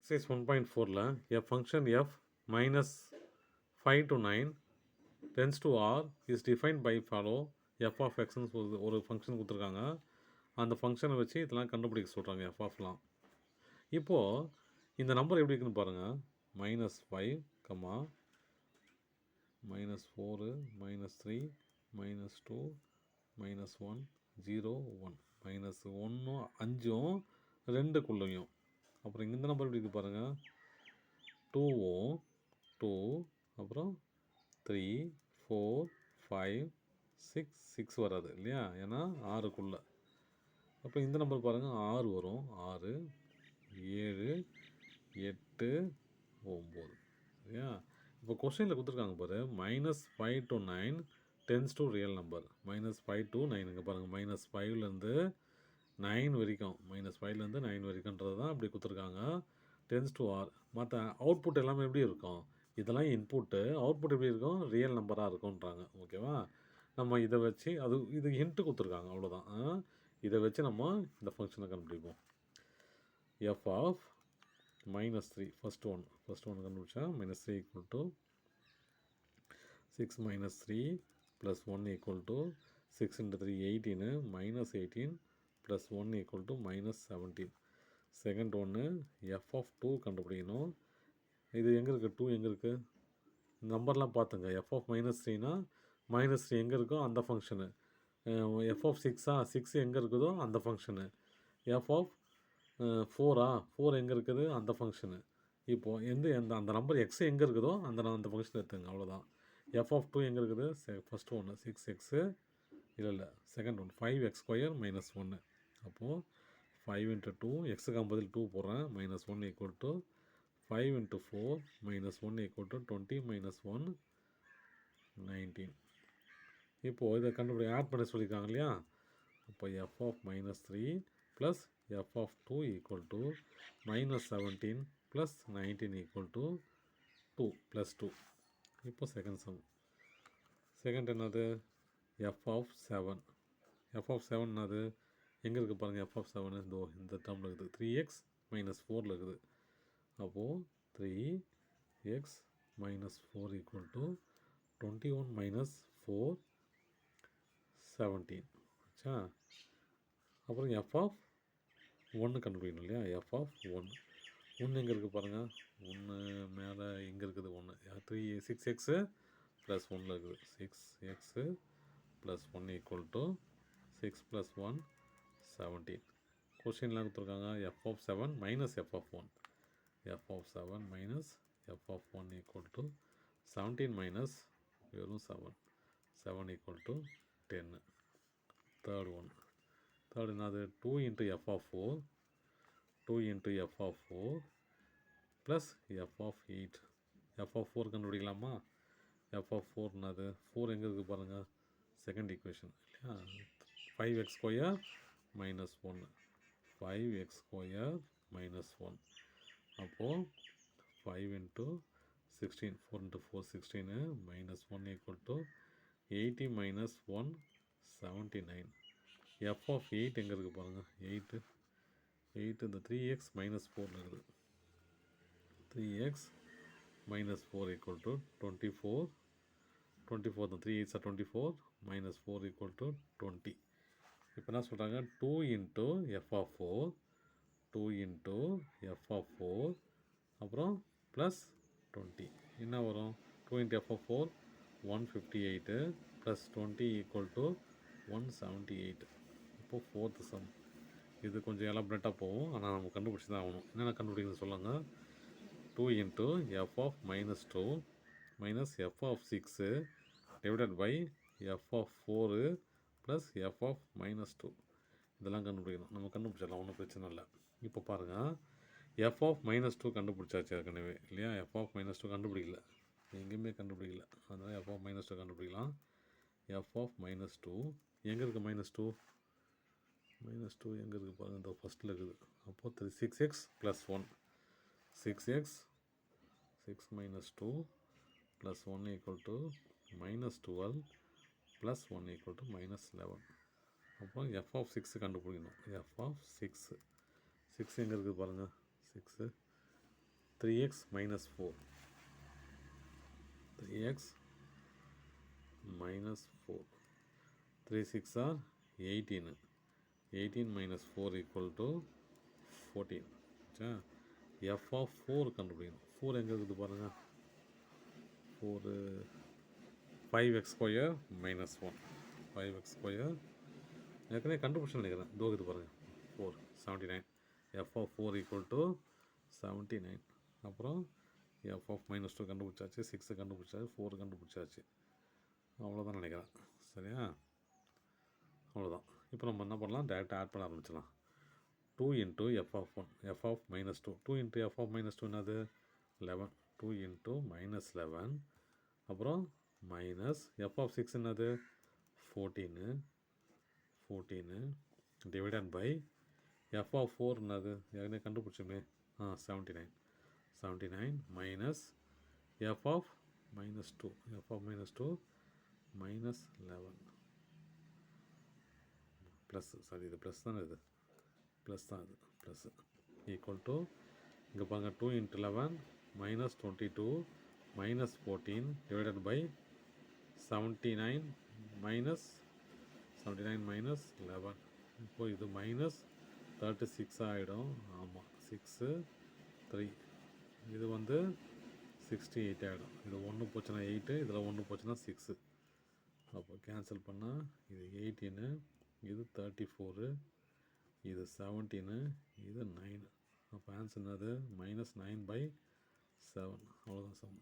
Exercise 1.4ல a function f minus 5 to 9 tends to r is defined by follow f of x ன்னு ஒரு function கொடுத்துருக்காங்க. அந்த ஃபங்க்ஷனை வச்சு இதெல்லாம் கண்டுபிடிக்க சொல்கிறாங்க எஃப் ஆஃப்லாம். இப்போது இந்த நம்பர் எப்படி இருக்குன்னு பாருங்கள். -5, -4, -3, -2, -1, 0, 1 -1 5 2க்குள்ளேயும். அப்புறம் இந்த நம்பர் எப்படி இருக்குது பாருங்கள். 2 2 அப்புறம் 3 4 5 6 6 வராது இல்லையா, ஏன்னா 6க்குள்ளே. அப்போ இந்த நம்பர் பாருங்கள் 6 வரும். 6 7 8 9 சரியா. இப்போ கொஸ்டினில் கொடுத்துருக்காங்க பாரு, -5 to 9 tends to real number. -5 to 9 இங்கே பாருங்கள், -5லேருந்து 9 வரைக்கும், -5லேருந்து 9 வரைக்கும்ன்றது தான் இப்படி கொடுத்துருக்காங்க. Tends to R. மற்ற அவுட்புட் எல்லாமே எப்படி இருக்கும், இதெல்லாம் இன்புட்டு, அவுட்புட் எப்படி இருக்கும், ரியல் நம்பராக இருக்கும்ன்றாங்க. ஓகேவா. நம்ம இதை வச்சு இது ஹிண்ட்டு கொடுத்துருக்காங்க, அவ்வளோதான். இதை வச்சு நம்ம இந்த ஃபங்க்ஷனை கண்டுபிடிப்போம். எஃப் ஆஃப் -3 ஃபஸ்ட் ஒன் கண்டுபிடிச்சா -3 equal to 6 -3 + 1 equal to 6 × 3 18 -18 + 1 equal to -17. Second ஒன்று எஃப் ஆஃப் 2 கண்டுபிடிக்கணும். இது எங்கே இருக்குது, 2 எங்கே இருக்குது, நம்பர்லாம் பார்த்துங்க. எஃப் ஆஃப் -3னா -3 எங்கே இருக்கோ அந்த ஃபங்க்ஷனு. எஃப் ஆஃப் 6 எங்கே இருக்குதோ அந்த ஃபங்க்ஷனு. எஃப் ஆஃப் 4 எங்கே இருக்குது அந்த ஃபங்க்ஷனு. இப்போது அந்த நம்பர் எக்ஸ் எங்கே இருக்குதோ அந்த ஃபங்க்ஷன் எடுத்துங்க, அவ்வளோதான். எஃப் ஆஃப் 2 எங்கே இருக்குது, ஃபஸ்ட்டு ஒன்று 6x இல்லை செகண்ட் ஒன்று 5x² - 1. அப்போது 5 × 2 எக்ஸுக்கு பதில் 2 போடுறேன். -1 ஈக்குவல் டு 5 × 4 -1 ஈக்குவல் டு 20 - 1 19. இப்போது இதை ஆட் பண்ண சொல்லியிருக்காங்க இல்லையா. அப்போ f of -3 plus F of 2 equal to -17 plus 19 equal to 2 + 2. இப்போ செகண்ட் சம். செகண்ட் என்னது, எஃப் ஆஃப் 7. எஃப் ஆஃப் 7 என்னது, எங்கே இருக்குது பாருங்கள். எஃப் ஆஃப் 7 இந்த டேர்மில் இருக்குது, 3x - 4 இருக்குது. அப்போது 3x - 4 ஈக்குவல் டு 21 - 4 17 ஆச்சா. அப்புறம் எஃப் ஆஃப் 1 கண்டுபிடிக்கணும் இல்லையா. எஃப் ஆஃப் 1 எங்கே இருக்குது பாருங்கள். 1 மேலே எங்கே இருக்குது, 1 6x + 1 இருக்குது. 6x + 1 equal to 6 + 1 17. கொஸ்டின்லாம் கொடுத்துருக்காங்க. F of 7 - F of 1. F of 7 - F of 1 equal to 17 - வெறும் 7 ஈக்குவல் டு 10. தேர்ட் என்னது, 2 × F of 4 2 × F of 4 plus F of 8. F of 4 கண்டுபிடிக்கலாமா. எஃப் ஆஃப் 4 என்னது, 4 எங்கே இருக்குது பாருங்கள். செகண்ட் ஈக்குவேஷன் இல்லையா. 5x² - 1 5x² - 1. அப்போது 5 × 16 4 × 4 16 -1 ஈக்குவல் டு 80 - 1 79. எஃப் ஆஃப் 8 எங்கே இருக்குது பாருங்கள். 8 இந்த 3x - 4 இருக்குது. 3x - 4 ஈக்குவல் டு 24 24 இந்த 3 8 24 -4 ஈக்குவல் டு 20. இப்போ என்ன சொல்கிறாங்க, 2 × எஃப் ஆஃப் 4 2 × எஃப் ஆஃப் 4 அப்புறம் ப்ளஸ் 20 என்ன வரும். 2 × F of 4 158 plus 20 equal to 178. இப்போது ஃபோர்த்து சம். இது கொஞ்சம் எலாபரேட்டாக போகும், ஆனால் நம்ம கண்டுபிடிச்சி தான் ஆகணும். என்னென்ன கண்டுபிடிக்கணும்னு சொல்லுங்க. 2 × F of -2 f of 6 by f of of 4 plus F of -2. இதெல்லாம் கண்டுபிடிக்கணும். நம்ம கண்டுபிடிச்சிடலாம், ஒன்றும் பிரச்சனை இல்லை. இப்போ பாருங்கள், எஃப் ஆஃப் -2 கண்டுபிடிச்சாச்சு ஏற்கனவே இல்லையா. எஃப் ஆஃப் -2 கண்டுபிடிக்கல, எங்கேயுமே கண்டுபிடிக்கல. அதனால் எஃப் ஆஃப் -2 கண்டுபிடிக்கலாம். எஃப் ஆஃப் -2 எங்கே இருக்குது, -2 எங்கே இருக்குது பாருங்கள். இந்த ஃபஸ்ட்டில் இருக்குது. அப்போது 6x + 1 6x 6 - 2 + 1 equal to -12 plus 1 equal to -11. அப்போ எஃப் ஆஃப் 6 கண்டுபிடிக்கணும். எஃப் ஆஃப் 6 எங்கே இருக்குது பாருங்கள். 6 3x minus 4. 3x minus 4. 3 6 are 18. 18 minus 4 equal to 14. f of 4 கண்டுபிடிக்கணும். 4 எங்கே இருக்குது பாருங்கள். 4 5x square minus 1. 5x square ஏற்கனவே கண்டுபிடிச்சு நினைக்கிறேன். இதோ இது பாருங்கள். 4 79. f of 4 equal to 79. அப்புறம் f of minus 2 கண்டுபிடிச்சாச்சு, 6 கண்டுபிடிச்சாச்சு, 4 கண்டுபிடிச்சாச்சு. அவ்வளோதான் நினைக்கிறேன். சரியா? அவ்வளோதான். இப்போ நம்ம என்ன பண்ணலாம், டேரெக்டாக ஆட் பண்ண ஆரம்பிச்சிடலாம். 2 into f of 1, f of minus 2. 2 into f of minus 2 என்னது? 11. 2 into minus 11. அப்புறம் மைனஸ் f of 6 என்னது? 14. 14 டிவைடட் பை f of 4 என்னது? ஏற்கனவே கண்டுபிடிச்சோமே. 79. 79 minus f of minus 2. f of minus 2 minus 11. Plus, sorry இது ப்ளஸ் தானே, இது ப்ளஸ் தான், இது ப்ளஸ் ஈக்குவல் டு இங்கே பாருங்க 2 into 11 minus 22 minus 14 divided by 79 minus 11. இப்போ இது மைனஸ் 36 ஆகிடும். ஆமாம், 6 3 இது வந்து 68 ஆகிடும். இது 1 போச்சுன்னா 8, இதில் 1 போச்சுன்னா 6. அப்போ கேன்சல் பண்ணால் இது 18, இது 34, இது 17, இது 9. அப்போ ஆன்சர் என்னது? -9/7. அவ்வளோதான் சம்.